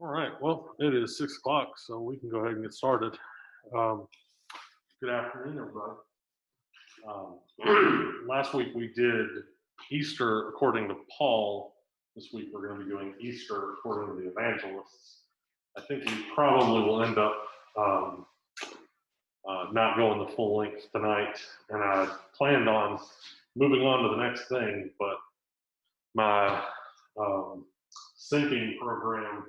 All right, well, it is 6 o'clock, so we can go ahead and get started. Good afternoon, everybody. Last week we did Easter according to Paul. This week we're going to be doing Easter according to the evangelists. I think we probably will end up not going the full length tonight, and I planned on moving on to the next thing, but my syncing program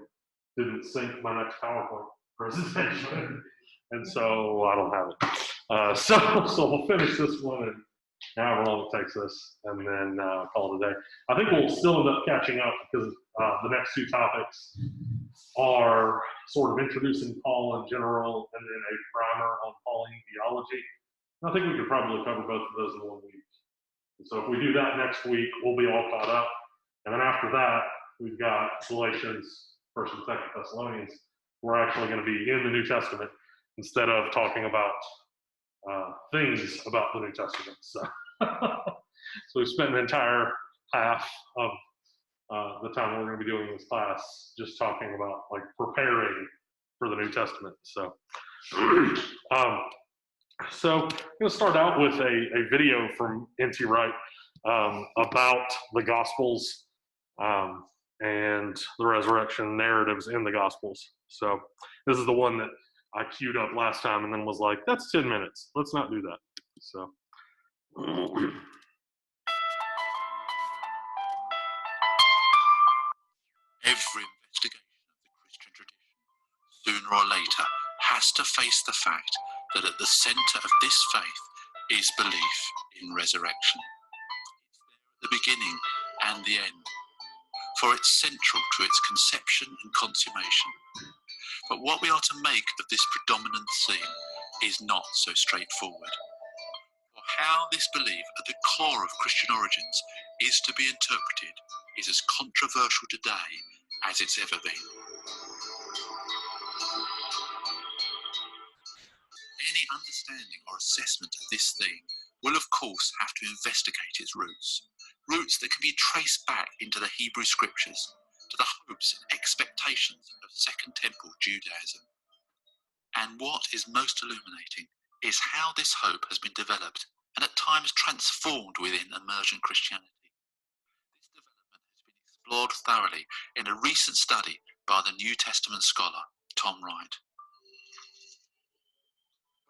didn't sync my next PowerPoint presentation, and so I don't have it. So we'll finish this one and however long it takes us, and then call it a day. I think we'll still end up catching up because the next two topics are sort of introducing Paul in general and then a primer on Pauline theology. I think we could probably cover both of those in 1 week. And so if we do that next week, we'll be all caught up. And then after that, we've got Galatians, 1st and 2nd Thessalonians. We're actually going to be in the New Testament instead of talking about things about the New Testament. So we've spent an entire half of the time we're going to be doing this class just talking about like preparing for the New Testament. So so I'm going to start out with a video from N.T. Wright about the Gospels and the resurrection narratives in the Gospels. So this is the one that I queued up last time and then was like, that's 10 minutes. Let's not do that. So. Every investigation of the Christian tradition, sooner or later, has to face the fact that at the center of this faith is belief in resurrection. It's there at the beginning and the end, for it's central to its conception and consummation. But what we are to make of this predominant theme is not so straightforward. For how this belief at the core of Christian origins is to be interpreted is as controversial today as it's ever been. Any understanding or assessment of this theme will of course have to investigate its roots that can be traced back into the Hebrew scriptures, to the hopes and expectations of Second Temple Judaism. And what is most illuminating is how this hope has been developed and at times transformed within emergent Christianity. This development has been explored thoroughly in a recent study by the New Testament scholar Tom Wright.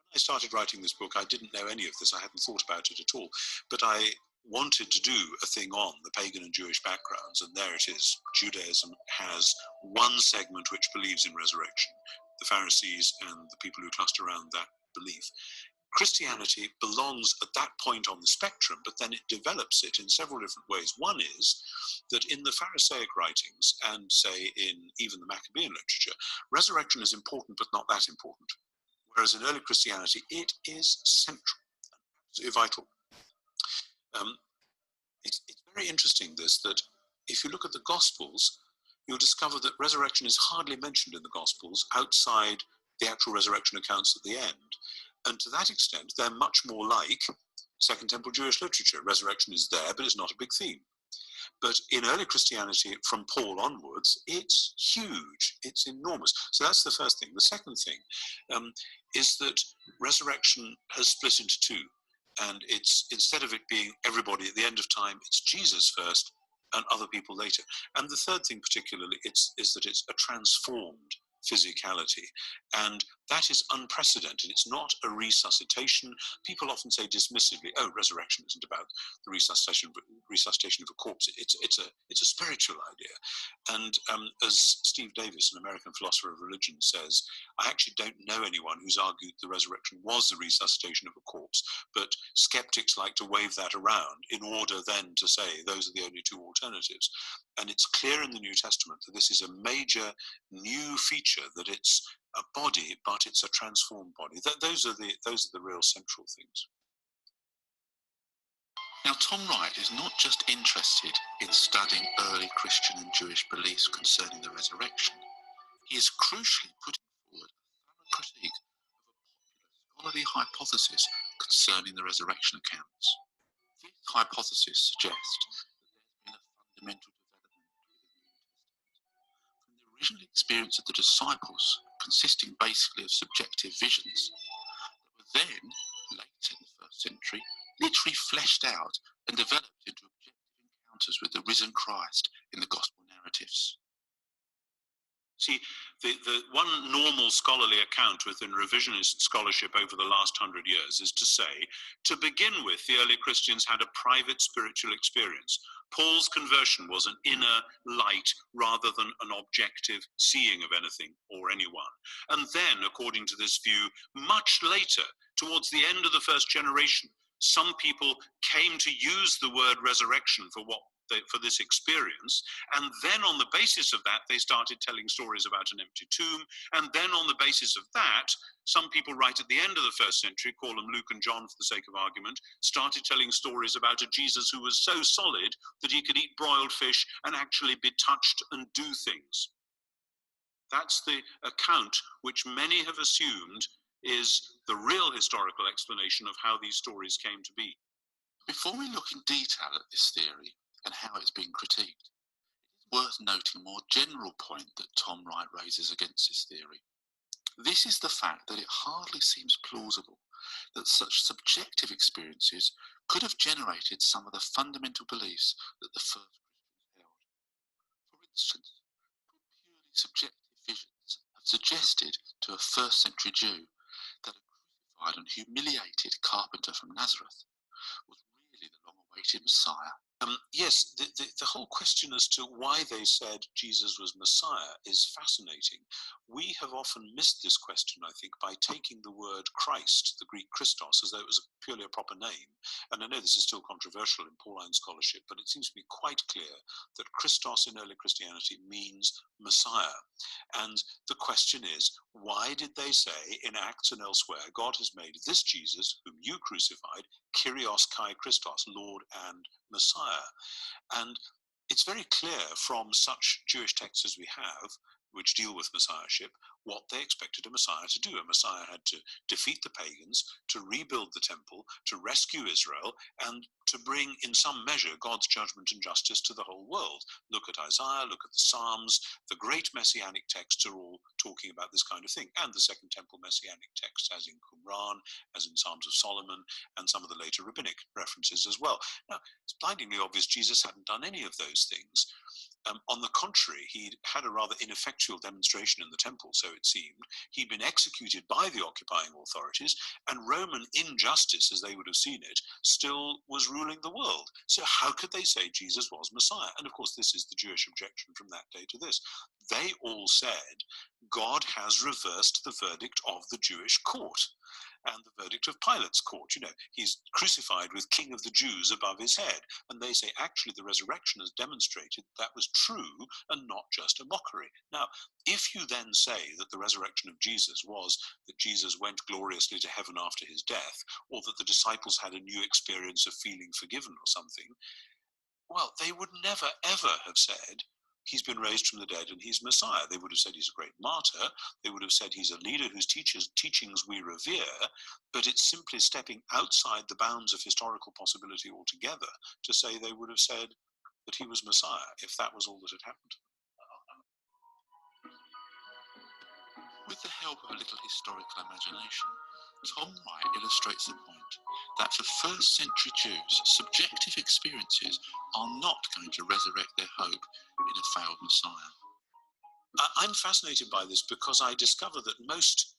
When I started writing this book, I didn't know any of this. I hadn't thought about it at all. But I wanted to do a thing on the pagan and Jewish backgrounds, and there it is. Judaism has one segment which believes in resurrection, the Pharisees and the people who cluster around that belief. Christianity belongs at that point on the spectrum, but then it develops it in several different ways. One is that in the Pharisaic writings, and say in even the Maccabean literature, resurrection is important but not that important. Whereas in early Christianity, it is central, absolutely vital. It's very interesting that if you look at the Gospels, you'll discover that resurrection is hardly mentioned in the Gospels outside the actual resurrection accounts at the end. And to that extent, they're much more like Second Temple Jewish literature. Resurrection is there, but it's not a big theme. But in early Christianity, from Paul onwards, it's huge, it's enormous. So that's the first thing. The second thing is that resurrection has split into two. And it's, instead of it being everybody at the end of time, it's Jesus first and other people later. And the third thing particularly is that it's a transformed physicality. And that is unprecedented. It's not a resuscitation. People often say dismissively, oh, resurrection isn't about the resuscitation of a corpse. It's a spiritual idea. And as Steve Davis, an American philosopher of religion, says, I actually don't know anyone who's argued the resurrection was the resuscitation of a corpse, but skeptics like to wave that around in order then to say those are the only two alternatives. And it's clear in the New Testament that this is a major new feature, that it's a body, but it's a transformed body. Those are the real central things. Now, Tom Wright is not just interested in studying early Christian and Jewish beliefs concerning the resurrection. He is crucially putting forward a thorough critique of a popular scholarly hypothesis concerning the resurrection accounts. This hypothesis suggests that there has been a fundamental development within the New Testament, from the original experience of the disciples, consisting basically of subjective visions, that were then, later in the first century, literally fleshed out and developed into objective encounters with the risen Christ in the gospel narratives. See, the one normal scholarly account within revisionist scholarship over the last 100 years is to say, to begin with, the early Christians had a private spiritual experience. Paul's conversion was an inner light rather than an objective seeing of anything or anyone. And then, according to this view, much later, towards the end of the first generation, some people came to use the word resurrection for this experience, and then on the basis of that they started telling stories about an empty tomb, and then on the basis of that some people right at the end of the first century, call them Luke and John for the sake of argument, started telling stories about a Jesus who was so solid that he could eat broiled fish and actually be touched and do things. That's the account which many have assumed is the real historical explanation of how these stories came to be. Before we look in detail at this theory and how it's been critiqued, it is worth noting a more general point that Tom Wright raises against this theory. This is the fact that it hardly seems plausible that such subjective experiences could have generated some of the fundamental beliefs that the first Christians held. For instance, could purely subjective visions have suggested to a first century Jew that a crucified and humiliated carpenter from Lazarus was really the long-awaited Messiah? Yes, the whole question as to why they said Jesus was Messiah is fascinating. We have often missed this question, I think, by taking the word Christ, the Greek Christos, as though it was purely a proper name. And I know this is still controversial in Pauline scholarship, but it seems to be quite clear that Christos in early Christianity means Messiah. And the question is, why did they say in Acts and elsewhere, God has made this Jesus, whom you crucified, Kyrios Kai Christos, Lord and Messiah? And it's very clear from such Jewish texts as we have, which deal with messiahship, what they expected a Messiah to do. A Messiah had to defeat the pagans, to rebuild the temple, to rescue Israel, and to bring, in some measure, God's judgment and justice to the whole world. Look at Isaiah, look at the Psalms. The great messianic texts are all talking about this kind of thing, and the Second Temple messianic texts, as in Qumran, as in Psalms of Solomon, and some of the later rabbinic references as well. Now, it's blindingly obvious Jesus hadn't done any of those things. On the contrary, he had a rather ineffectual demonstration in the temple, so it seemed. He'd been executed by the occupying authorities, and Roman injustice, as they would have seen it, still was ruling the world. So how could they say Jesus was Messiah? And of course, this is the Jewish objection from that day to this. They all said, God has reversed the verdict of the Jewish court and the verdict of Pilate's court. You know, he's crucified with King of the Jews above his head. And they say, actually, the resurrection has demonstrated that was true and not just a mockery. Now, if you then say that the resurrection of Jesus was that Jesus went gloriously to heaven after his death, or that the disciples had a new experience of feeling forgiven or something, well, they would never, ever have said, he's been raised from the dead and he's Messiah. They would have said he's a great martyr. They would have said he's a leader whose teachings we revere, but it's simply stepping outside the bounds of historical possibility altogether to say they would have said that he was Messiah if that was all that had happened. With the help of a little historical imagination, Tom Wright illustrates the point that for first century Jews, subjective experiences are not going to resurrect their hope in a failed Messiah. I'm fascinated by this because I discover that most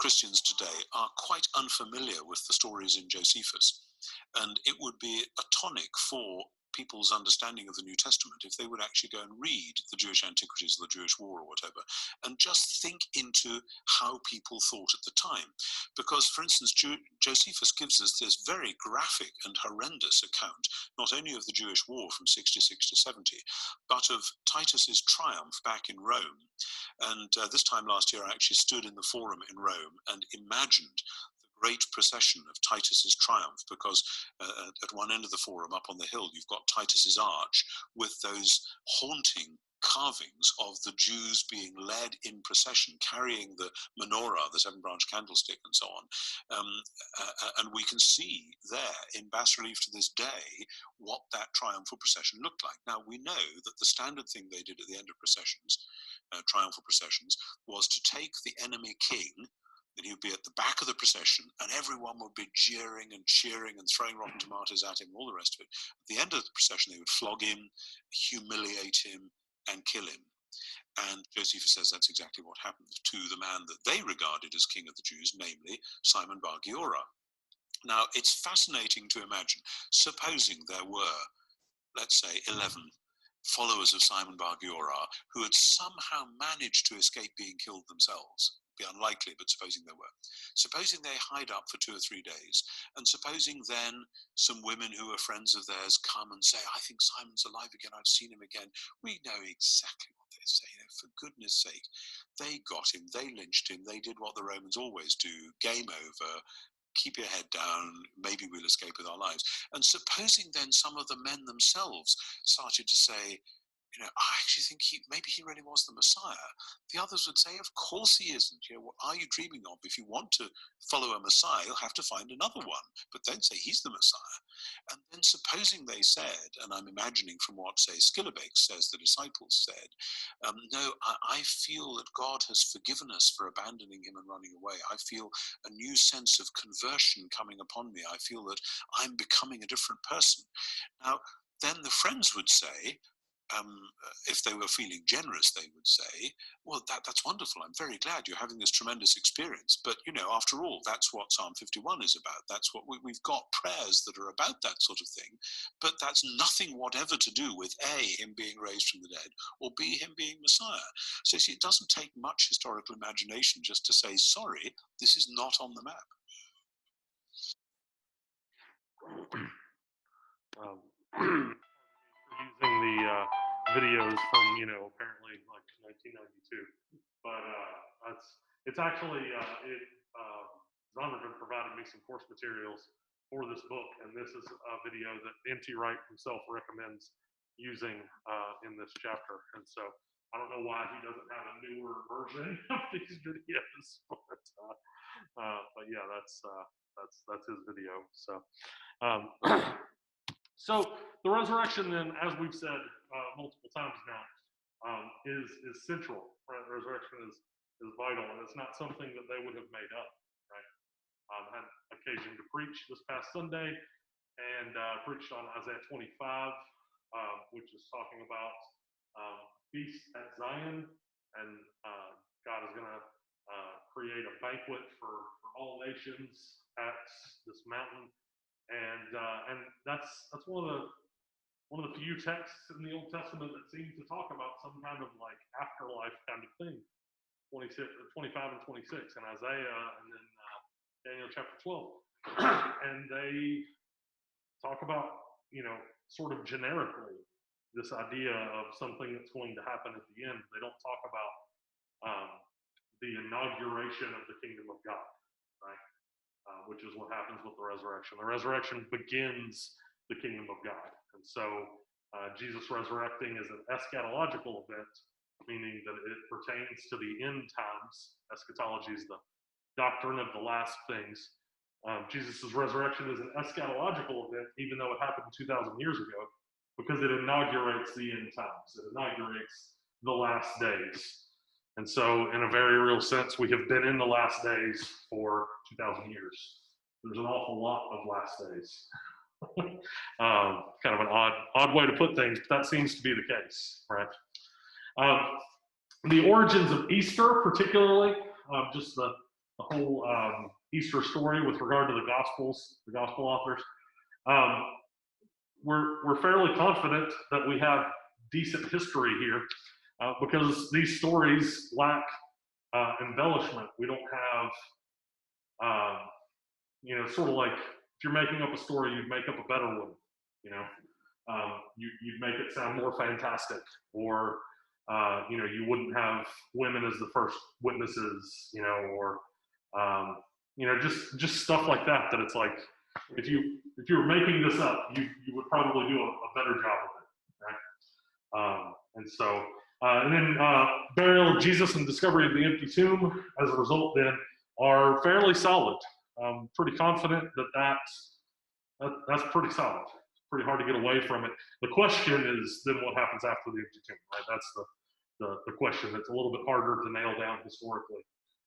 Christians today are quite unfamiliar with the stories in Josephus, and it would be a tonic for people's understanding of the New Testament if they would actually go and read the Jewish Antiquities or the Jewish War or whatever, and just think into how people thought at the time. Because, for instance, Josephus gives us this very graphic and horrendous account, not only of the Jewish War from 66 to 70, but of Titus's triumph back in Rome. And this time last year, I actually stood in the Forum in Rome and imagined great procession of Titus's triumph, because at one end of the Forum, up on the hill, you've got Titus's arch with those haunting carvings of the Jews being led in procession, carrying the menorah, the 7-branch candlestick, and so on. And we can see there in bas-relief to this day what that triumphal procession looked like. Now, we know that the standard thing they did at the end of processions, triumphal processions, was to take the enemy king, and he would be at the back of the procession, and everyone would be jeering and cheering and throwing rotten tomatoes at him, all the rest of it. At the end of the procession, they would flog him, humiliate him, and kill him. And Josephus says that's exactly what happened to the man that they regarded as king of the Jews, namely Simon Bar Giora. Now, it's fascinating to imagine, supposing there were, let's say, 11 followers of Simon Bar Giora who had somehow managed to escape being killed themselves. Be unlikely, but supposing there were. Supposing they hide up for 2 or 3 days, and supposing then some women who are friends of theirs come and say, I think Simon's alive again, I've seen him again. We know exactly what they say. For goodness sake, they got him, they lynched him, they did what the Romans always do, game over, keep your head down, maybe we'll escape with our lives. And supposing then some of the men themselves started to say, I actually think maybe he really was the Messiah. The others would say, of course he isn't. What are you dreaming of? If you want to follow a Messiah, you'll have to find another one. But don't say he's the Messiah. And then supposing they said, and I'm imagining from what, say, Skilabakes says the disciples said, no, I feel that God has forgiven us for abandoning him and running away. I feel a new sense of conversion coming upon me. I feel that I'm becoming a different person. Now, then the friends would say, if they were feeling generous, they would say, well, that's wonderful. I'm very glad you're having this tremendous experience. But, after all, that's what Psalm 51 is about. That's what we've got prayers that are about that sort of thing. But that's nothing whatever to do with A, him being raised from the dead, or B, him being Messiah. So see, it doesn't take much historical imagination just to say, sorry, this is not on the map. Using the videos from apparently like 1992, but it's actually Zondervan provided me some course materials for this book, and this is a video that N.T. Wright himself recommends using in this chapter. And so I don't know why he doesn't have a newer version of these videos, but yeah, that's his video. So. So the resurrection, then, as we've said multiple times now, is central. Right? The resurrection is vital, and it's not something that they would have made up. Right? I had occasion to preach this past Sunday, and preached on Isaiah 25, which is talking about feast at Zion, and God is going to create a banquet for all nations at this mountain. And that's one of the few texts in the Old Testament that seem to talk about some kind of like afterlife kind of thing. 25 and 26 in Isaiah, and then Daniel chapter 12, and they talk about sort of generically this idea of something that's going to happen at the end. They don't talk about the inauguration of the kingdom of God, right? Which is what happens with the resurrection. The resurrection begins the kingdom of God. And so Jesus resurrecting is an eschatological event, meaning that it pertains to the end times. Eschatology is the doctrine of the last things. Jesus' resurrection is an eschatological event, even though it happened 2,000 years ago, because it inaugurates the end times. It inaugurates the last days. And so, in a very real sense, we have been in the last days for 2,000 years. There's an awful lot of last days. Kind of an odd way to put things, but that seems to be the case, right? The origins of Easter, particularly, just the whole Easter story with regard to the Gospels, the Gospel authors, we're fairly confident that we have decent history here. Because these stories lack embellishment. We don't have, sort of like if you're making up a story, you'd make up a better one. You'd make it sound more fantastic, or you wouldn't have women as the first witnesses, or just stuff like that. That it's like if you were making this up, you would probably do a better job of it, right? And so And then burial of Jesus and discovery of the empty tomb, as a result, then, are fairly solid. I'm pretty confident that that's pretty solid. It's pretty hard to get away from it. The question is then what happens after the empty tomb, right? That's the question that's a little bit harder to nail down historically,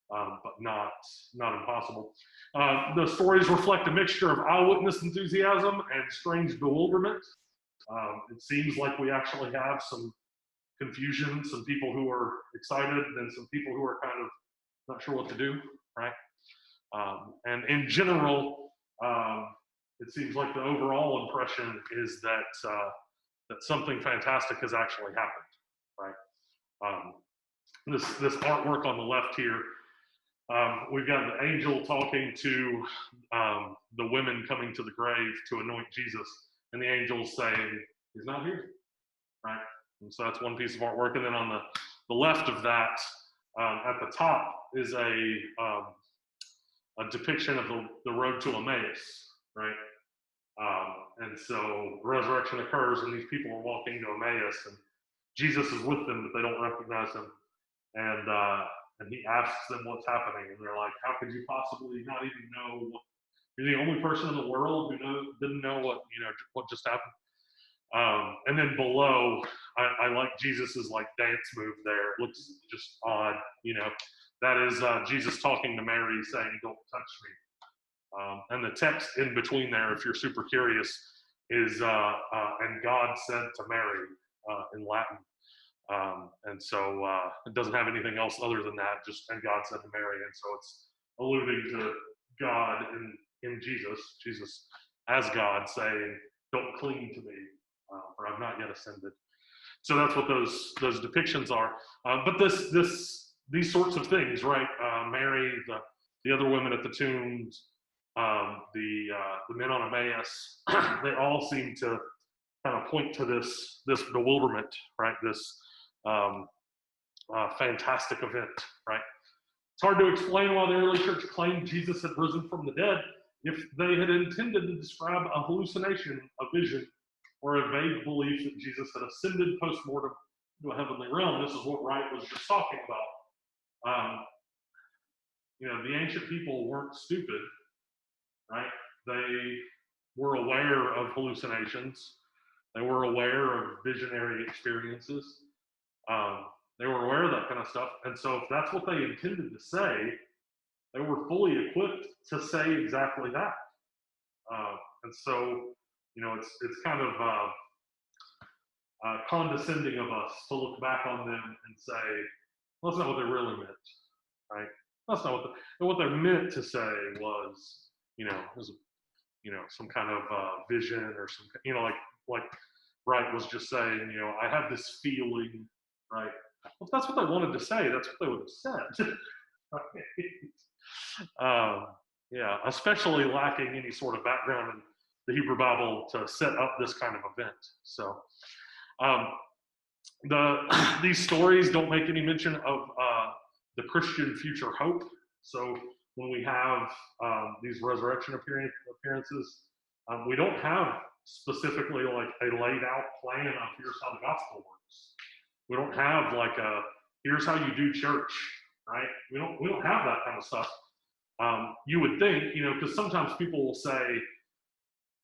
but not impossible. The stories reflect a mixture of eyewitness enthusiasm and strange bewilderment. It seems like we actually have some confusion, some people who are excited, and some people who are kind of not sure what to do, right? And in general, it seems like the overall impression is that something fantastic has actually happened, right? This artwork on the left here, we've got the angel talking to the women coming to the grave to anoint Jesus, and the angel's saying, he's not here, right? And so that's one piece of artwork. And then on the left of that, at the top, is a depiction of the road to Emmaus, right? And so resurrection occurs, and these people are walking to Emmaus, and Jesus is with them, but they don't recognize him. And he asks them what's happening, and they're like, "How could you possibly not even know? You're the only person in the world who didn't know what just happened." And then below, I like Jesus's like dance move there. It looks just odd, That is Jesus talking to Mary, saying, "Don't touch me." And the text in between there, if you're super curious, is "And God said to Mary" in Latin. And so it doesn't have anything else other than that, just "and God said to Mary." And so it's alluding to God in Jesus as God saying, "Don't cling to me, for I've not yet ascended." So that's what those depictions are. But these sorts of things, right? Mary, the other women at the tombs, the men on Emmaus, they all seem to kind of point to this bewilderment, right? This fantastic event, right? It's hard to explain why the early church claimed Jesus had risen from the dead if they had intended to describe a hallucination, a vision, or a vague belief that Jesus had ascended post-mortem to a heavenly realm. This is what Wright was just talking about. The ancient people weren't stupid, right? They were aware of hallucinations. They were aware of visionary experiences. They were aware of that kind of stuff. And so if that's what they intended to say, they were fully equipped to say exactly that. And so, it's kind of condescending of us to look back on them and say, well, that's not what they really meant, right? That's not what they meant to say was, some kind of vision or some, like Wright was just saying, I have this feeling, right? Well, if that's what they wanted to say, that's what they would have said. Right? Yeah, especially lacking any sort of background in the Hebrew Bible to set up this kind of event. So these stories don't make any mention of the Christian future hope. So when we have these resurrection appearances, we don't have specifically like a laid out plan of here's how the gospel works. We don't have like here's how you do church, right? We don't have that kind of stuff. You would think, because sometimes people will say,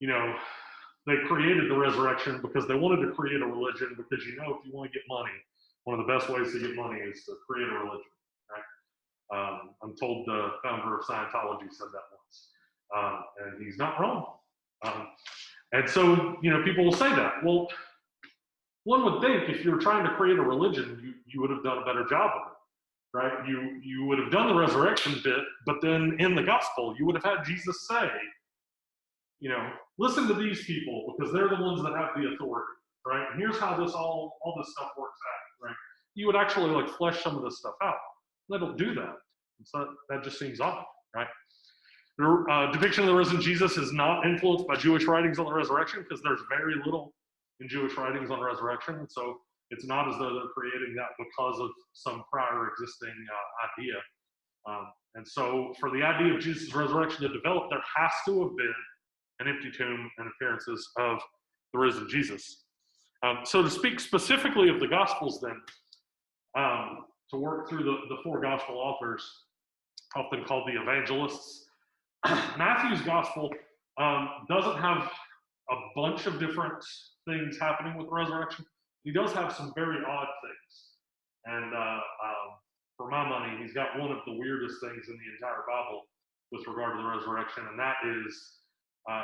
they created the resurrection because they wanted to create a religion because, if you want to get money, one of the best ways to get money is to create a religion, right? I'm told the founder of Scientology said that once, and he's not wrong. And so, people will say that. Well, one would think if you're trying to create a religion, you would have done a better job of it, right? You would have done the resurrection bit, but then in the gospel, you would have had Jesus say, listen to these people because they're the ones that have the authority, right? And here's how all this stuff works out, right? You would actually like flesh some of this stuff out. They don't do that. So that just seems odd, right? The depiction of the risen Jesus is not influenced by Jewish writings on the resurrection because there's very little in Jewish writings on resurrection. And so it's not as though they're creating that because of some prior existing idea. And so for the idea of Jesus' resurrection to develop, there has to have been an empty tomb and appearances of the risen Jesus. So to speak specifically of the Gospels then, to work through the four gospel authors, often called the evangelists. Matthew's gospel doesn't have a bunch of different things happening with the resurrection. He does have some very odd things. And for my money, he's got one of the weirdest things in the entire Bible with regard to the resurrection, and that is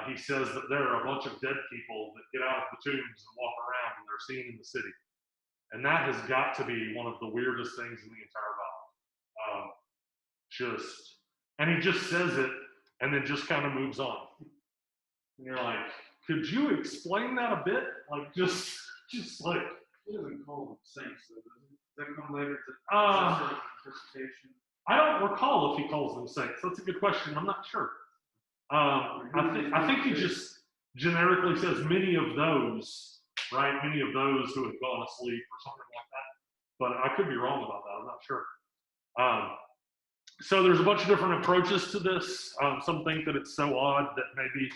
he says that there are a bunch of dead people that get out of the tombs and walk around and they're seen in the city. And that has got to be one of the weirdest things in the entire Bible. And he just says it and then just kind of moves on. And you're like, could you explain that a bit? Like, just like. He doesn't call them saints, though, does he? Does that come later to interpretation? I don't recall if he calls them saints. That's a good question. I'm not sure. I think he just generically says many of those, right? Many of those who have gone asleep or something like that. But I could be wrong about that. I'm not sure. So there's a bunch of different approaches to this. Some think that it's so odd that maybe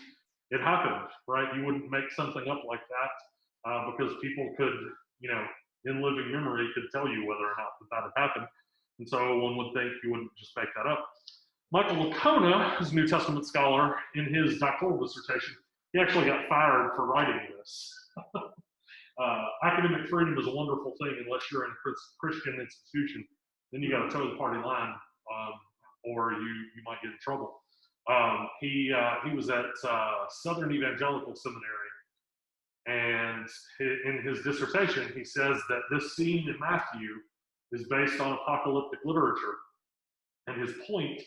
it happened, right? You wouldn't make something up like that because people could, in living memory, could tell you whether or not that had happened. And so one would think you wouldn't just make that up. Michael Licona, who's a New Testament scholar, in his doctoral dissertation, he actually got fired for writing this. Academic freedom is a wonderful thing unless you're in a Christian institution. Then you got to toe the party line, or you might get in trouble. He was at Southern Evangelical Seminary, and in his dissertation, he says that this scene in Matthew is based on apocalyptic literature. And his point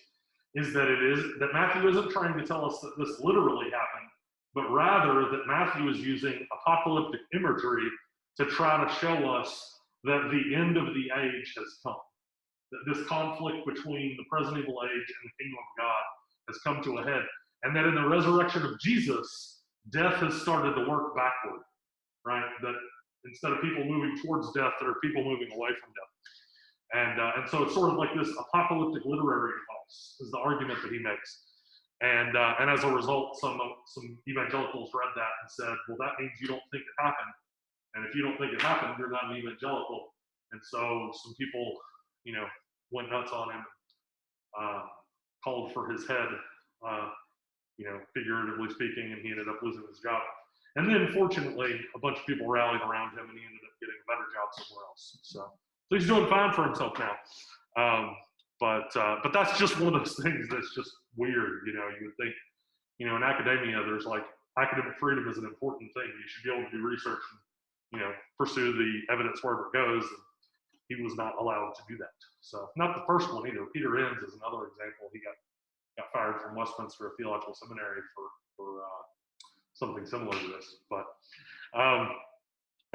is that Matthew isn't trying to tell us that this literally happened, but rather that Matthew is using apocalyptic imagery to try to show us that the end of the age has come. That this conflict between the present evil age and the kingdom of God has come to a head. And that in the resurrection of Jesus, death has started to work backward, right? That instead of people moving towards death, there are people moving away from death. And so it's sort of like this apocalyptic literary device is the argument that he makes. And as a result, some evangelicals read that and said, well, that means you don't think it happened. And if you don't think it happened, you're not an evangelical. And so some people, went nuts on him, called for his head, figuratively speaking, and he ended up losing his job. And then, fortunately, a bunch of people rallied around him, and he ended up getting a better job somewhere else. So he's doing fine for himself now. But that's just one of those things that's just weird. You would think, in academia, there's like academic freedom is an important thing. You should be able to do research and, pursue the evidence wherever it goes. And he was not allowed to do that. So not the first one either. Peter Enns is another example. He got fired from Westminster Theological Seminary for something similar to this. But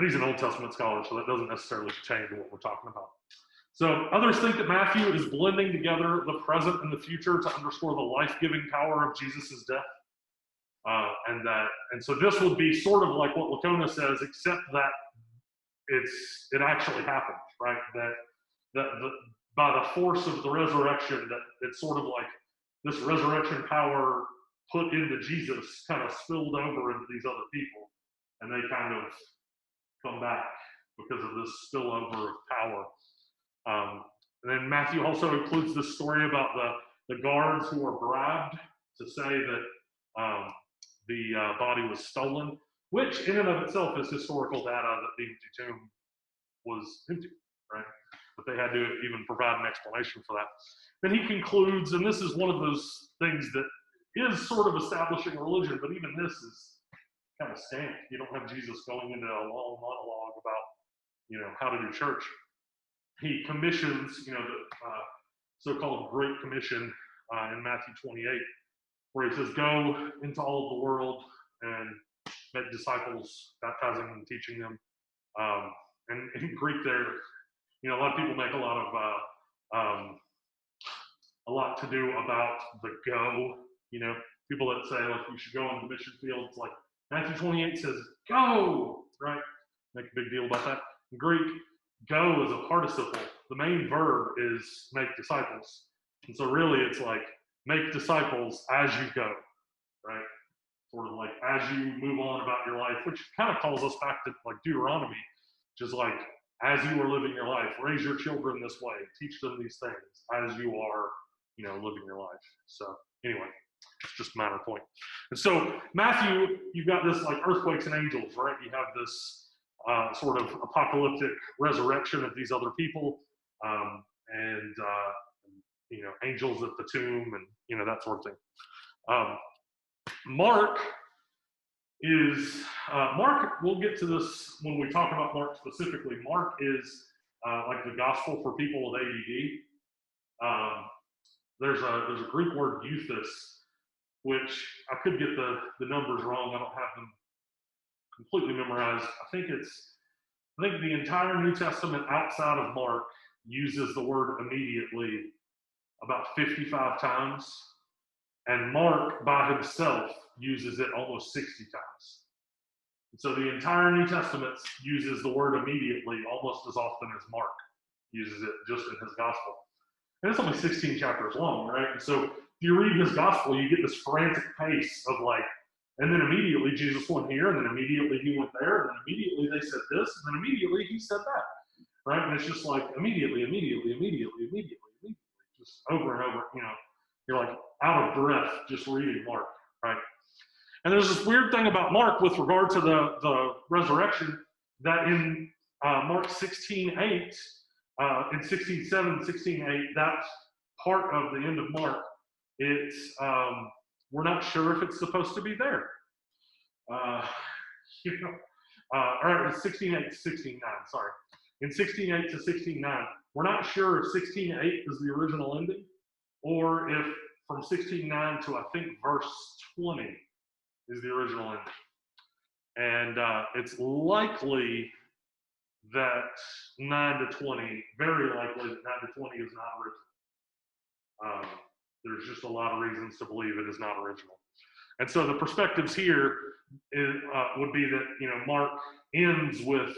he's an Old Testament scholar, so that doesn't necessarily pertain to what we're talking about. So others think that Matthew is blending together the present and the future to underscore the life-giving power of Jesus' death. And so this would be sort of like what Licona says, except that it actually happened, right? That by the force of the resurrection, that it's sort of like this resurrection power put into Jesus kind of spilled over into these other people, and they kind of come back because of this spillover of power. And then Matthew also includes this story about the guards who were bribed to say that the body was stolen, which in and of itself is historical data that the empty tomb was empty, right? But they had to even provide an explanation for that. Then he concludes, and this is one of those things that is sort of establishing a religion, but even this is kind of stamped. You don't have Jesus going into a long monologue about, how to do church. He commissions, the so-called Great Commission in Matthew 28, where he says, go into all of the world and make disciples, baptizing and teaching them. And in Greek there, a lot of people make a lot to do about the go, people that say, like, you should go on the mission field. It's like Matthew 28 says, go, right? Make a big deal about that. In Greek, go is a participle. The main verb is make disciples. And so really it's like make disciples as you go, right? Sort of like as you move on about your life, which kind of calls us back to like Deuteronomy, which is like as you are living your life. Raise your children this way. Teach them these things as you are, living your life. So anyway, just a minor point. And so Matthew, you've got this like earthquakes and angels, right? You have this sort of apocalyptic resurrection of these other people, and angels at the tomb, and that sort of thing. Mark, we'll get to this when we talk about Mark specifically. Mark is like the gospel for people with ADD. There's a Greek word, euthys, which I could get the numbers wrong. I don't have them completely memorized. I think the entire New Testament outside of Mark uses the word immediately about 55 times, and Mark by himself uses it almost 60 times. And so the entire New Testament uses the word immediately almost as often as Mark uses it just in his gospel. And it's only 16 chapters long, right? And so if you read his gospel, you get this frantic pace of like, and then immediately Jesus went here, and then immediately he went there, and then immediately they said this, and then immediately he said that, right? And it's just like immediately, just over and over, you're like out of breath just reading Mark, right? And there's this weird thing about Mark with regard to the resurrection, that in Mark 16:8, in 16:7, 16:8, that part of the end of Mark, it's we're not sure if it's supposed to be there. Or it's 16:8 to 16:9, sorry. In 16:8 to 16:9, we're not sure if 16:8 is the original ending, or if from 16:9 to I think verse 20 is the original ending. And it's likely that 9 to 20, very likely that 9 to 20 is not original. There's just a lot of reasons to believe it is not original. And so the perspectives here would be that, Mark ends with,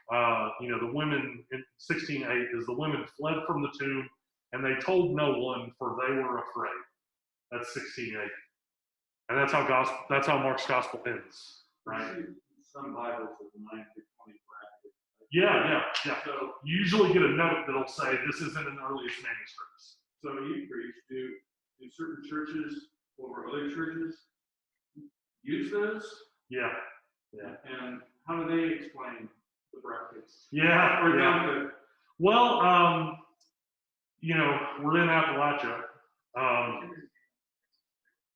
the women in 16:8 is the women fled from the tomb and they told no one for they were afraid. That's 16:8. And that's how Mark's gospel ends, right? Some Bibles with 9 to 20 bracket. Yeah. So you usually get a note that'll say this isn't in the earliest manuscripts. So you preach, do certain churches or other churches use those? Yeah. And how do they explain the brackets? Yeah. Or down to, well, we're in Appalachia.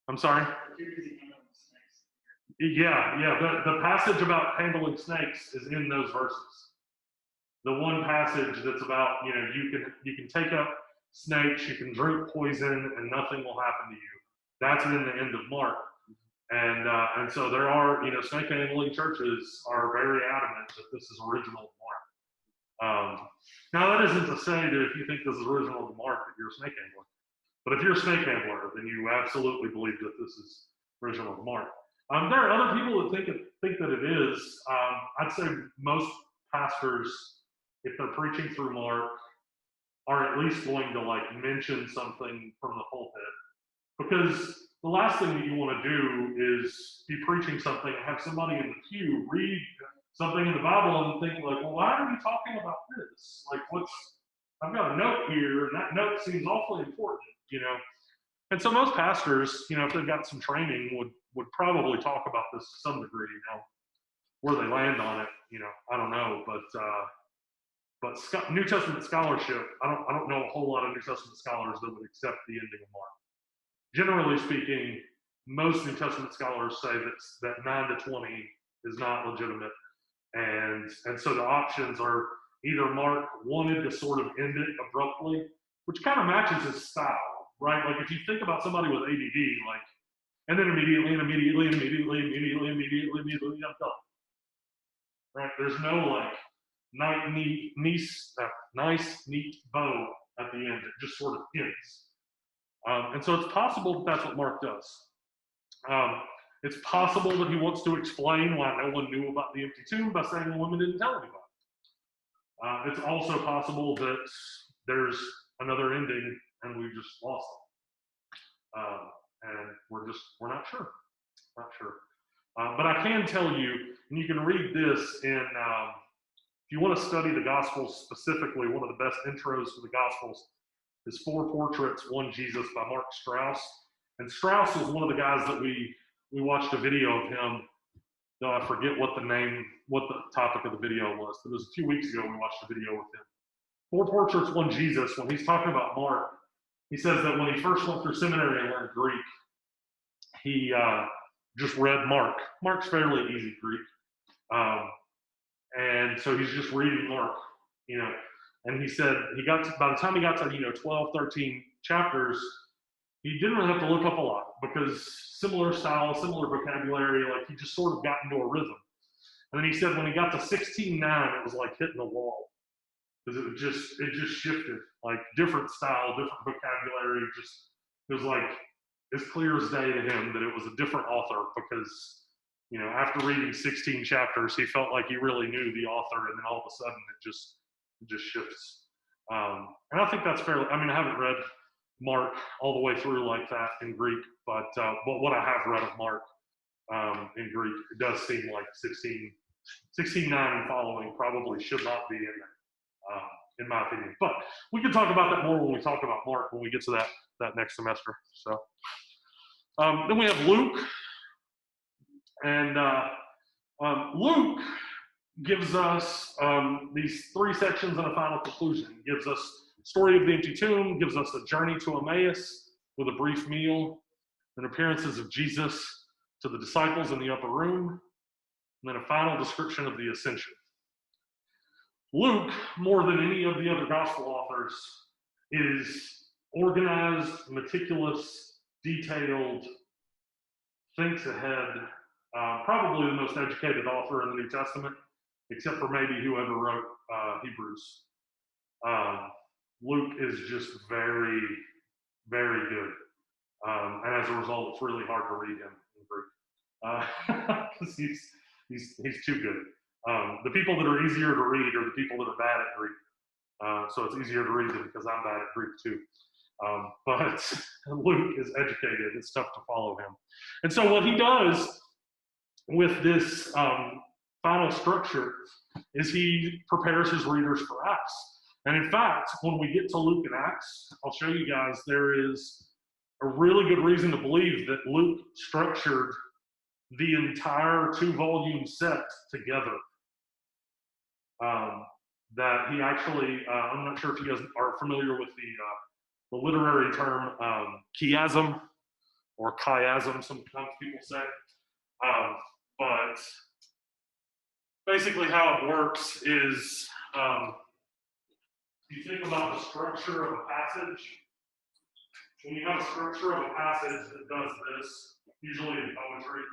I'm sorry? Yeah. The passage about handling snakes is in those verses. The one passage that's about, you can take up snakes, you can drink poison, and nothing will happen to you. That's in the end of Mark. And so there are, snake handling churches are very adamant that this is original to Mark. Now that isn't to say that if you think this is original to Mark that you're a snake handler. But if you're a snake handler, then you absolutely believe that this is original to Mark. There are other people that think that it is. I'd say most pastors, if they're preaching through Mark, are at least going to mention something from the pulpit, because the last thing that you want to do is be preaching something and have somebody in the pew read something in the Bible and think well, why are you talking about this? I've got a note here, and that note seems awfully important, And so most pastors, if they've got some training, would probably talk about this to some degree. Where they land on it, I don't know, but New Testament scholarship, I don't know a whole lot of New Testament scholars that would accept the ending of Mark. Generally speaking, most New Testament scholars say that 9 to 20 is not legitimate, and so the options are either Mark wanted to sort of end it abruptly, which kind of matches his style, right? If you think about somebody with ADD, and then immediately, I'm done. Right? There's no nice, neat bow at the end. It just sort of ends. And so it's possible that that's what Mark does. It's possible that he wants to explain why no one knew about the empty tomb by saying the women didn't tell anybody. It's also possible that there's another ending and we just lost it. And we're not sure. But I can tell you, and you can read this in If you want to study the Gospels specifically, one of the best intros to the Gospels is Four Portraits, One Jesus by Mark Strauss. And Strauss was one of the guys that we watched a video of him. No, I forget what the topic of the video was. It was a few weeks ago we watched a video with him. Four Portraits, One Jesus, when he's talking about Mark, he says that when he first went through seminary and learned Greek, he just read Mark. Mark's fairly easy Greek. And so he's just reading Mark, and he said by the time he got to, 12, 13 chapters, he didn't really have to look up a lot because similar style, similar vocabulary, like he just sort of got into a rhythm. And then he said when he got to 16:9, it was like hitting a wall because it just shifted, like different style, different vocabulary. It was like as clear as day to him that it was a different author because, after reading 16 chapters, he felt like he really knew the author, and then all of a sudden it just shifts. And I think that's fairly. I mean, I haven't read Mark all the way through like that in Greek, but what I have read of Mark in Greek, it does seem like 16:9 and following probably should not be in there, in my opinion. But we can talk about that more when we talk about Mark when we get to that next semester. So then we have Luke, and Luke gives us these three sections and a final conclusion. He gives us story of the empty tomb, gives us a journey to Emmaus with a brief meal, and appearances of Jesus to the disciples in the upper room, and then a final description of the ascension. Luke, more than any of the other gospel authors, is organized, meticulous, detailed, thinks ahead, probably the most educated author in the New Testament, except for maybe whoever wrote Hebrews. Luke is just very, very good. And as a result, it's really hard to read him in Greek because he's too good. The people that are easier to read are the people that are bad at Greek. So it's easier to read them because I'm bad at Greek too. But Luke is educated. It's tough to follow him. And so what he does with this final structure is he prepares his readers for Acts. And in fact, when we get to Luke and Acts, I'll show you guys there is a really good reason to believe that Luke structured the entire 2-volume set together. That he actually, I'm not sure if you guys are familiar with the literary term chiasm or chiasm, sometimes people say. But basically how it works is you think about the structure of a passage. When you have a structure of a passage that does this, usually in poetry,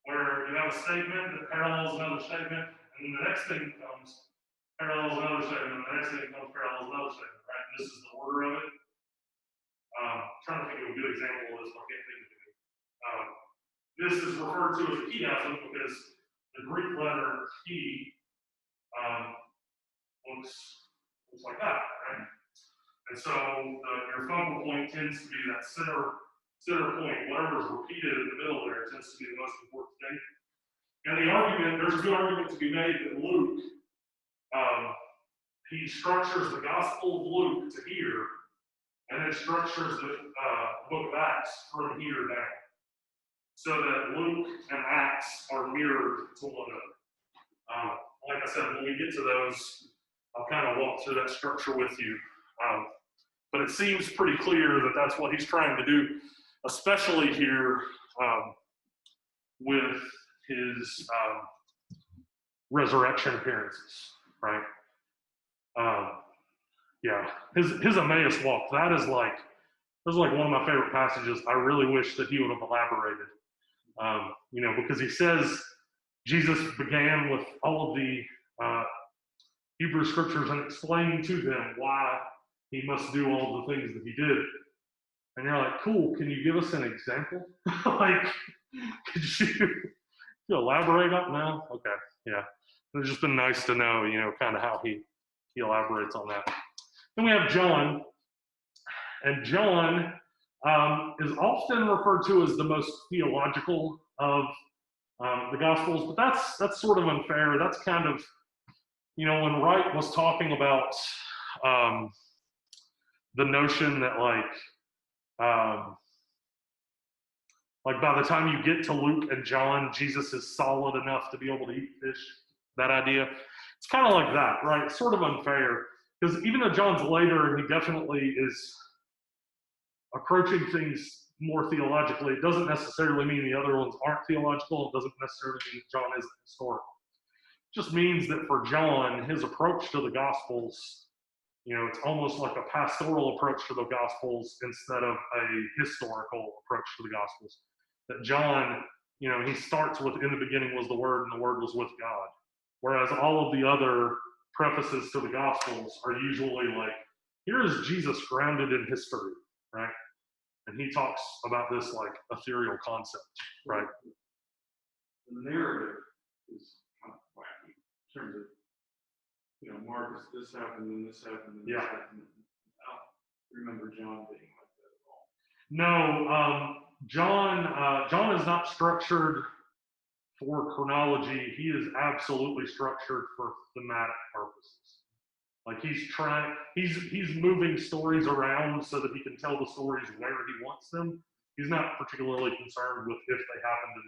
where you have a statement that parallels another statement, and then the next thing comes parallels another statement, and the next thing comes parallels another statement, right? And this is the order of it. I'm trying to think of a good example of this, but I can't think of it. This is referred to as a chiasm because the Greek letter chi looks like that, right? And so your focal point tends to be that center point. Whatever is repeated in the middle there tends to be the most important thing. And there's a good argument to be made that Luke, he structures the Gospel of Luke to here, and then structures the book of Acts from here down, so that Luke and Acts are mirrored to one another. Like I said, when we get to those, I'll kind of walk through that structure with you. But it seems pretty clear that that's what he's trying to do, especially here with his resurrection appearances, right? His Emmaus walk, that was like one of my favorite passages. I really wish that he would have elaborated, because he says Jesus began with all of the Hebrew scriptures and explained to them why he must do all the things that he did. And you're like, cool, can you give us an example? Like, could you elaborate on that? Okay, yeah. It's just been nice to know, kind of how he elaborates on that. Then we have John, and John is often referred to as the most theological of the Gospels, but that's sort of unfair. That's kind of, when Wright was talking about the notion that by the time you get to Luke and John, Jesus is solid enough to be able to eat fish. That idea, it's kind of like that, right? It's sort of unfair because even though John's later and he definitely is approaching things more theologically, it doesn't necessarily mean the other ones aren't theological. It doesn't necessarily mean John isn't historical. It just means that for John, his approach to the Gospels, it's almost like a pastoral approach to the Gospels instead of a historical approach to the Gospels. That John, he starts with, in the beginning was the Word, and the Word was with God. Whereas all of the other prefaces to the Gospels are usually like, here is Jesus grounded in history, right? And he talks about this like ethereal concept, right? The narrative is kind of wacky in terms of, Marcus, this happened and this happened and this happened. I don't remember John being like that at all. No, John is not structured for chronology. He is absolutely structured for thematic purposes. Like he's moving stories around so that he can tell the stories where he wants them. He's not particularly concerned with if they happened in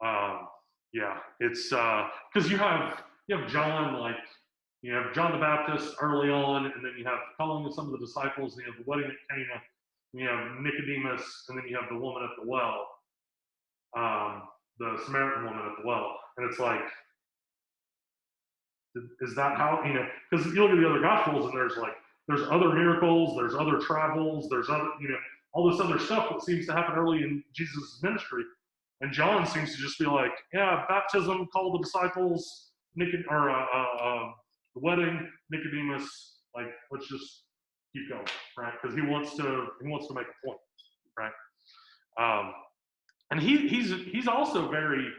that order. Yeah, it's because you have John, you have John the Baptist early on, and then you have the calling of some of the disciples, and you have the wedding at Cana, and you have Nicodemus, and then you have the woman at the well, the Samaritan woman at the well, and it's like, is that how, because you look at the other Gospels and there's other miracles, there's other travels, there's other, all this other stuff that seems to happen early in Jesus' ministry. And John seems to just be like, yeah, baptism, call the disciples, the wedding, Nicodemus, let's just keep going, right? Because he wants to make a point, right? And he's also very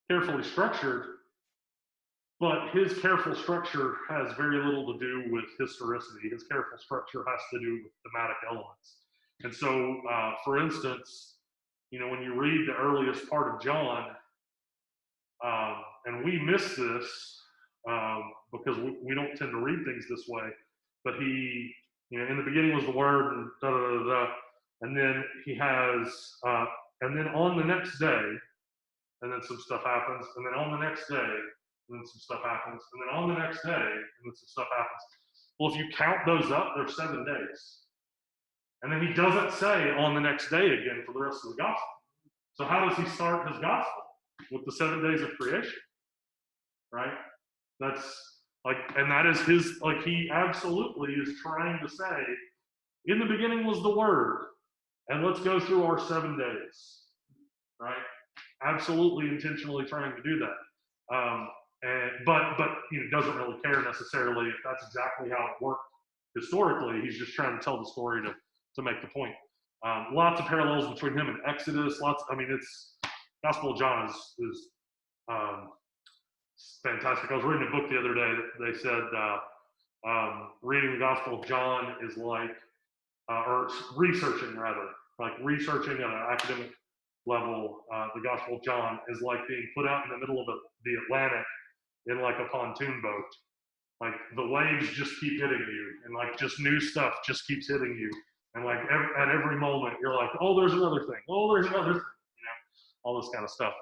carefully structured. But his careful structure has very little to do with historicity. His careful structure has to do with thematic elements. And so, for instance, when you read the earliest part of John, and we miss this because we don't tend to read things this way, but he, in the beginning was the Word, and da-da-da-da, and then he has, and then on the next day, and then some stuff happens, and then on the next day, and then some stuff happens, and then on the next day, and then some stuff happens. Well, if you count those up, there's 7 days. And then he doesn't say on the next day again for the rest of the gospel. So how does he start his gospel? With the 7 days of creation, right? That's and that is his, he absolutely is trying to say, in the beginning was the Word, and let's go through our 7 days, right? Absolutely intentionally trying to do that. But doesn't really care necessarily if that's exactly how it worked historically. He's just trying to tell the story to make the point. Lots of parallels between him and Exodus. It's Gospel of John is fantastic. I was reading a book the other day that they said reading the Gospel of John is or researching rather, researching at an academic level, the Gospel of John is like being put out in the middle of the Atlantic in a pontoon boat. The waves just keep hitting you, and just new stuff just keeps hitting you, and at every moment you're like, oh, there's another thing, oh, there's another thing, all this kind of stuff.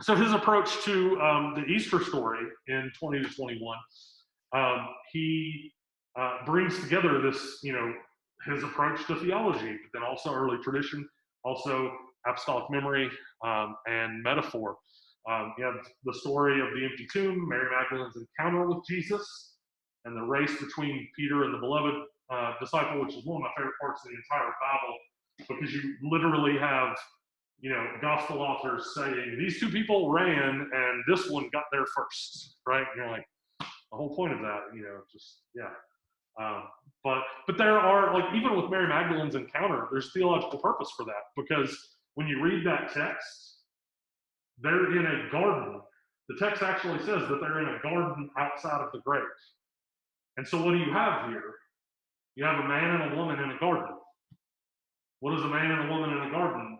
So his approach to the Easter story in 20 to 21, he brings together this, his approach to theology, but then also early tradition, also apostolic memory, and metaphor. You have the story of the empty tomb, Mary Magdalene's encounter with Jesus, and the race between Peter and the beloved disciple, which is one of my favorite parts of the entire Bible, because you literally have, gospel authors saying, these two people ran and this one got there first, right? And you're like, the whole point of that, but there are, even with Mary Magdalene's encounter, there's theological purpose for that, because when you read that text, they're in a garden. The text actually says that they're in a garden outside of the grave. And so what do you have here? You have a man and a woman in a garden. What does a man and a woman in a garden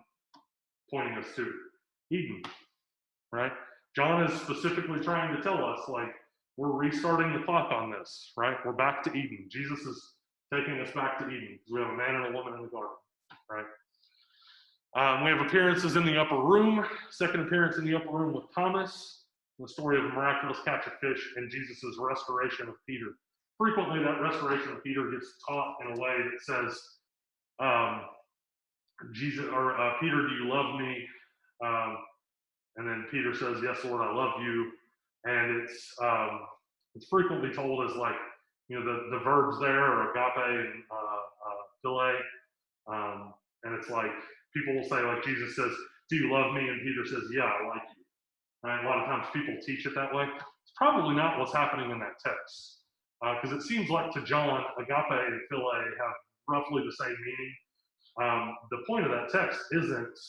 pointing us to? Eden, right? John is specifically trying to tell us, like, we're restarting the clock on this, right? We're back to Eden. Jesus is taking us back to Eden because we have a man and a woman in the garden, right? We have appearances in the upper room, second appearance in the upper room with Thomas, the story of a miraculous catch of fish, and Jesus' restoration of Peter. Frequently, that restoration of Peter gets taught in a way that says, Peter, do you love me? And then Peter says, yes, Lord, I love you. And it's frequently told as like, the verbs there are agape and philia. And it's like, people will say, like Jesus says, do you love me? And Peter says, yeah, I like you. Right? A lot of times people teach it that way. It's probably not what's happening in that text. Because it seems like to John, agape and philia have roughly the same meaning. The point of that text isn't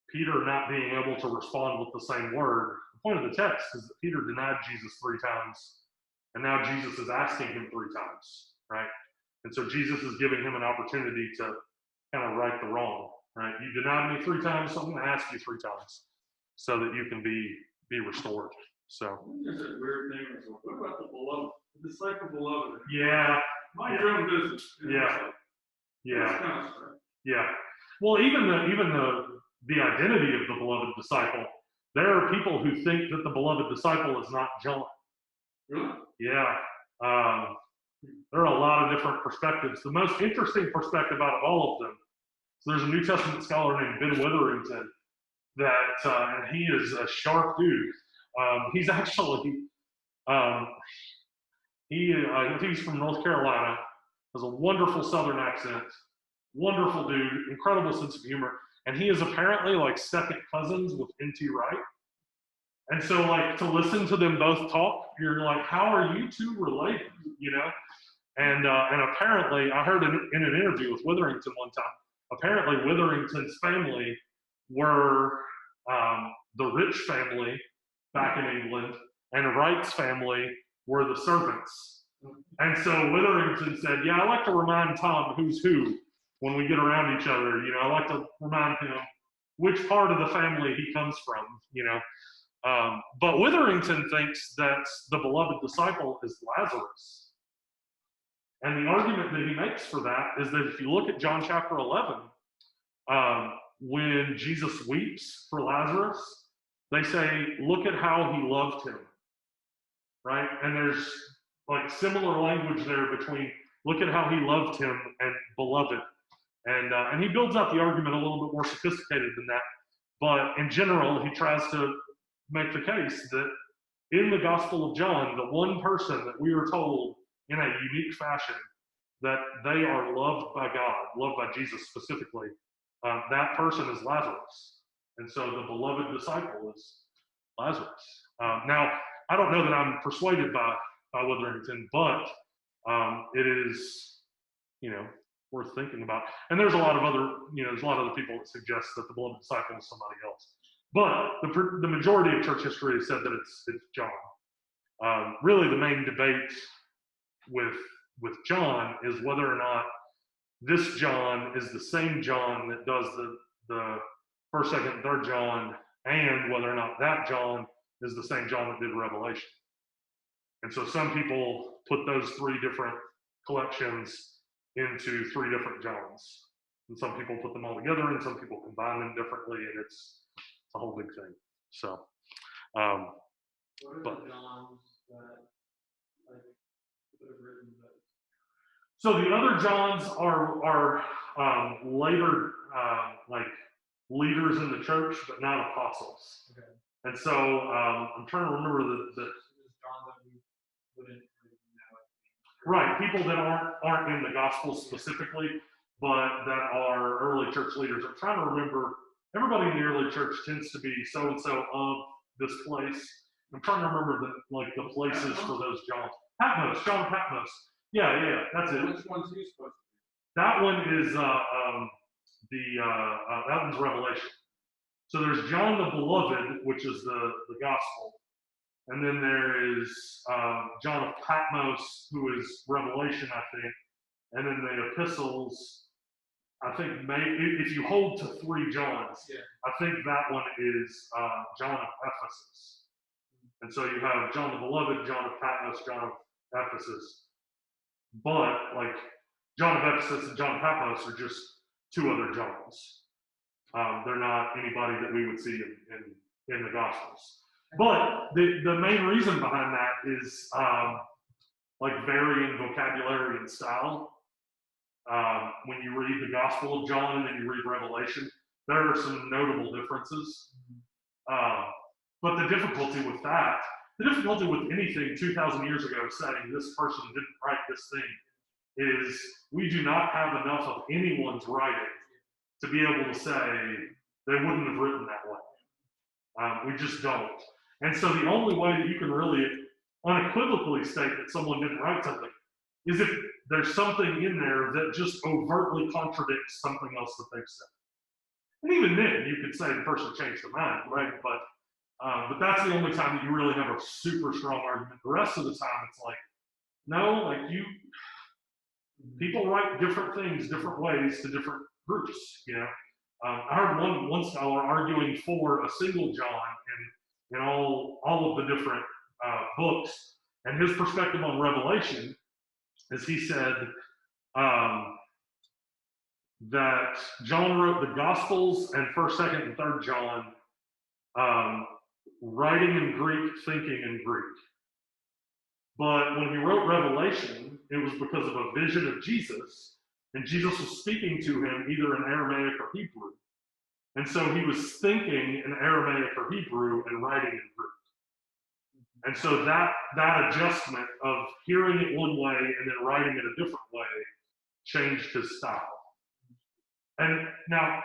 Peter not being able to respond with the same word. The point of the text is that Peter denied Jesus 3 times, and now Jesus is asking him 3 times, right? And so Jesus is giving him an opportunity to kind of right the wrong, right? You denied me 3 times, so I'm going to ask you 3 times so that you can be restored. So there's that weird thing. What about the beloved? The disciple beloved. Yeah. Mind your own business. Yeah. Yeah. That's kind of strange. Yeah. Well, even the identity of the beloved disciple, there are people who think that the beloved disciple is not John. Really? Yeah. There are a lot of different perspectives. The most interesting perspective out of all of them, so there's a New Testament scholar named Ben Witherington that, and he is a sharp dude. He's actually, he's from North Carolina, has a wonderful Southern accent, wonderful dude, incredible sense of humor, and he is apparently like second cousins with N.T. Wright. And so, like, to listen to them both talk, you're like, how are you two related? And apparently, I heard in an interview with Witherington one time, apparently Witherington's family were the rich family back in England, and Wright's family were the servants. And so Witherington said, yeah, I like to remind Tom who's who when we get around each other. I like to remind him which part of the family he comes from, But Witherington thinks that the beloved disciple is Lazarus. And the argument that he makes for that is that if you look at John chapter 11, when Jesus weeps for Lazarus, they say, look at how he loved him, right? And there's like similar language there between look at how he loved him and beloved. And he builds out the argument a little bit more sophisticated than that. But in general, he tries to make the case that in the Gospel of John, the one person that we are told in a unique fashion that they are loved by God, loved by Jesus specifically, that person is Lazarus. And so the beloved disciple is Lazarus. Now, I don't know that I'm persuaded by Witherington, but it is, worth thinking about. And there's a lot of other, there's a lot of other people that suggest that the beloved disciple is somebody else. But the majority of church history has said that it's John. Really, the main debate with John is whether or not this John is the same John that does the first, second, and third John, and whether or not that John is the same John that did Revelation. And so some people put those 3 different collections into 3 different Johns. And some people put them all together, and some people combine them differently, and it's a whole big thing. So, what are the Johns that have written those? So the other Johns are later leaders in the church, but not apostles. Okay. And so I'm trying to remember the right, people that aren't in the gospel specifically, but that are early church leaders. I'm trying to remember. Everybody in the early church tends to be so and so of this place. I'm trying to remember the places for those Johns. Patmos, John Patmos. Yeah, that's it. Which one's he supposed to be? That one is that one's Revelation. So there's John the Beloved, which is the gospel, and then there is John of Patmos, who is Revelation, I think, and then the epistles I think maybe if you hold to 3 Johns, Yeah. I think that one is John of Ephesus. And so you have John the Beloved, John of Patmos, John of Ephesus. But like John of Ephesus and John of Patmos are just 2 other Johns. They're not anybody that we would see in the Gospels. But the main reason behind that is like varying vocabulary and style. When you read the Gospel of John and then you read Revelation, there are some notable differences. But the difficulty with that, the difficulty with anything 2,000 years ago saying this person didn't write this thing, is we do not have enough of anyone's writing to be able to say they wouldn't have written that way. We just don't. And so the only way that you can really unequivocally state that someone didn't write something is if there's something in there that just overtly contradicts something else that they've said. And even then, you could say the person changed their mind, right? But that's the only time that you really have a super strong argument. The rest of the time, it's like, no, like people write different things, different ways to different groups, you know. I heard one scholar arguing for a single John in all of the different books, and his perspective on Revelation is he said that John wrote the Gospels and 1st, 2nd, and 3rd John, writing in Greek, thinking in Greek. But when he wrote Revelation, it was because of a vision of Jesus, and Jesus was speaking to him either in Aramaic or Hebrew. And so he was thinking in Aramaic or Hebrew and writing in Greek. And so that adjustment of hearing it one way and then writing it a different way changed his style. And now,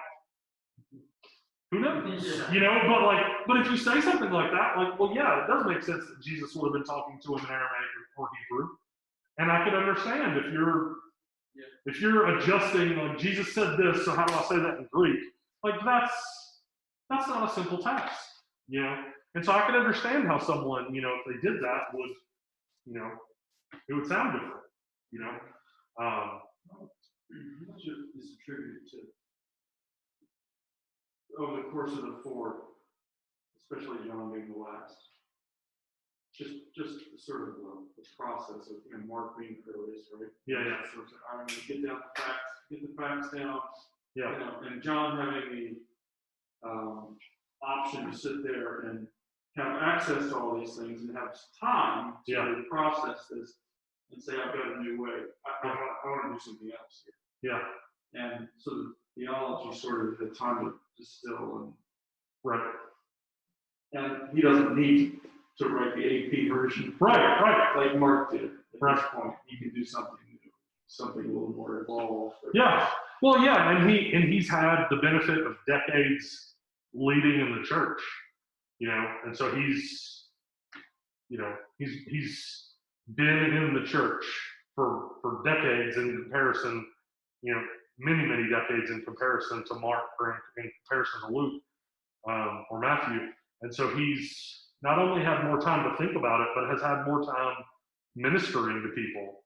who knows? You know, but if you say something like that, like, well, yeah, it does make sense that Jesus would have been talking to him in Aramaic or Hebrew. And I could understand if you're adjusting, like Jesus said this, so how do I say that in Greek? Like that's not a simple task, you know? And so I could understand how someone, you know, if they did that would, you know, it would sound different, you know? Much is attributed to, over the course of the 4, especially John being the last, just sort of the process of, you know, Mark being the earliest, right? Yeah. Sort of, I'm going to get the facts down. Yeah. You know, and John having the option to sit there and have access to all these things and have time to process this and say, I've got a new way. I want to do something else here. Yeah. And so the theology sort of had time to distill and right. And he doesn't need to write the AP version. Right. Like Mark did at this Right. point. He can do something new, something a little more evolved. Yeah. Well, yeah, and he's had the benefit of decades leading in the church, you know, and so he's been in the church for decades in comparison, you know, many decades in comparison to Mark or in comparison to Luke or Matthew, and so he's not only had more time to think about it, but has had more time ministering to people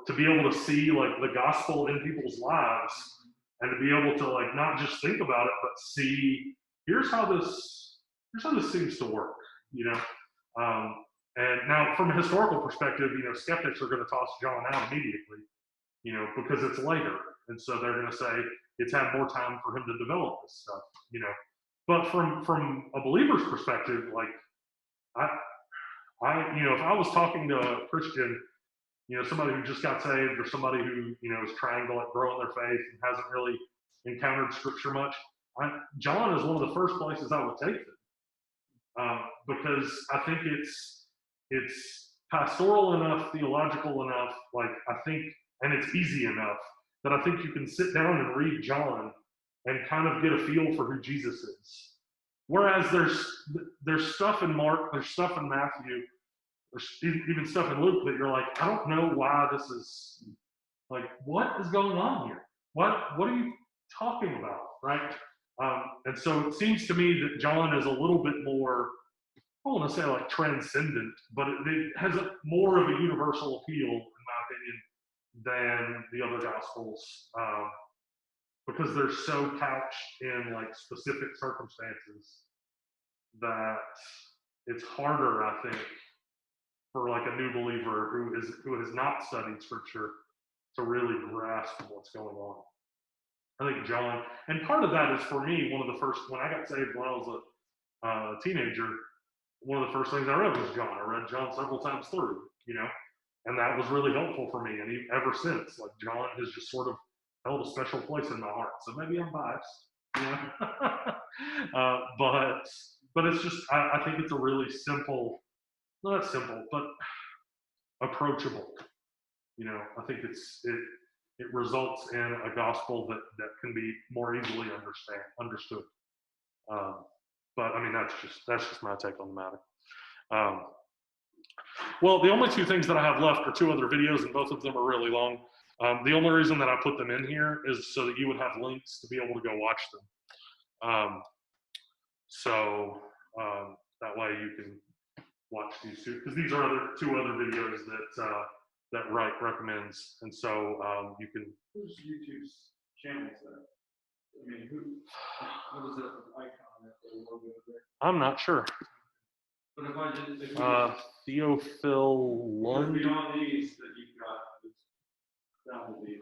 to be able to see like the gospel in people's lives and to be able to like not just think about it, but see here's how this seems to work, you know. And now from a historical perspective, you know, skeptics are going to toss John out immediately, you know, because it's later, and so they're going to say it's had more time for him to develop this stuff, you know. But from a believer's perspective, like I you know, if I was talking to a Christian, you know, somebody who just got saved or somebody who, you know, is trying to like grow in their faith and hasn't really encountered scripture much, John is one of the first places I would take them, because I think it's pastoral enough, theological enough, like I think, and it's easy enough that I think you can sit down and read John and kind of get a feel for who Jesus is. Whereas there's stuff in Mark, there's stuff in Matthew, there's even stuff in Luke that you're like, I don't know why this is, like, what is going on here? What are you talking about, right? And so it seems to me that John is a little bit more, I don't want to say like transcendent, but it has more of a universal appeal, in my opinion, than the other Gospels. because they're so couched in like specific circumstances that it's harder, I think, for like a new believer who has not studied scripture to really grasp what's going on. I think John, and part of that is for me, one of the first, when I got saved when I was a teenager, one of the first things I read was John. I read John several times through, and that was really helpful for me. And ever since, like John has just sort of held a special place in my heart. So maybe I'm biased, but it's just, I think it's a really simple, not simple, but approachable. I think it results in a gospel that can be more easily understood. But I mean, that's just my take on the matter. Well, the only two things that I have left are two other videos, and both of them are really long. The only reason that I put them in here is so that you would have links to be able to go watch them. So that way you can watch these two, because these are two other videos that Wright recommends, and so you can. Whose YouTube's channel is that? I mean, what is that icon there for the logo there? I'm not sure. But if I did, Theophil Lund. Beyond these that you've got, that will be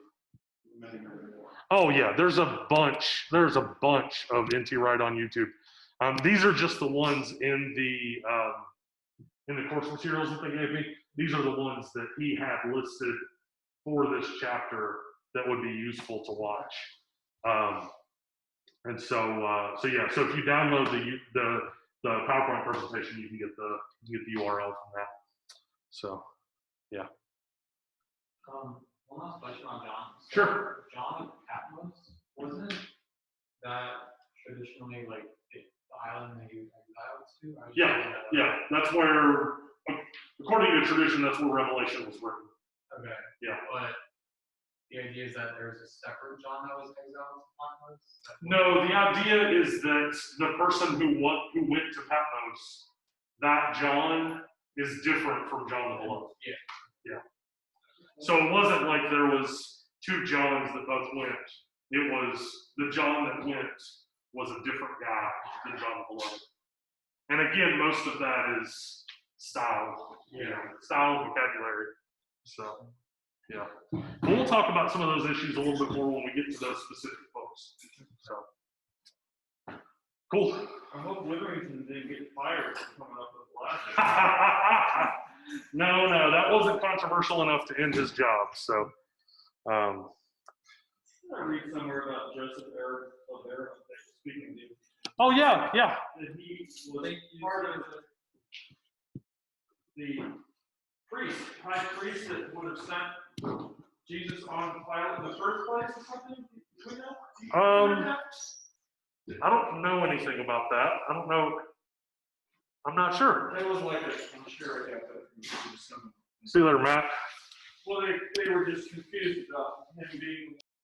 many more. Oh yeah, there's a bunch of NT Wright on YouTube. These are just the ones in the course materials that they gave me. These are the ones that he had listed for this chapter that would be useful to watch. And so yeah, so if you download the PowerPoint presentation, you can get the URL from that. So yeah. One last question on John. So Sure. John of Patmos, wasn't that traditionally like the island that he was exiled to? Yeah. That's where, according to tradition, that's where Revelation was written. Okay. Yeah. But the idea is that there's a separate John that was exiled to Patmos? No, the idea is that the person who went to Patmos, that John is different from John the Beloved. Yeah. So it wasn't like there was two Johns that both went. It was the John that went was a different guy than John the Beloved. And again, most of that is style, style and vocabulary. So, yeah. But we'll talk about some of those issues a little bit more when we get to those specific folks. So, cool. I hope Witherington didn't get fired for coming up with Lazarus. No, that wasn't controversial enough to end his job. So, I read somewhere about Joseph of Arimathea speaking to you. Oh yeah. That he was part of the high priest that would have sent Jesus on Pilate in the first place or something. Do we know? I don't know anything about that. I don't know. I'm not sure. There was like I'm sure I got that from some. See you later, Matt. Well, they were just confused about him being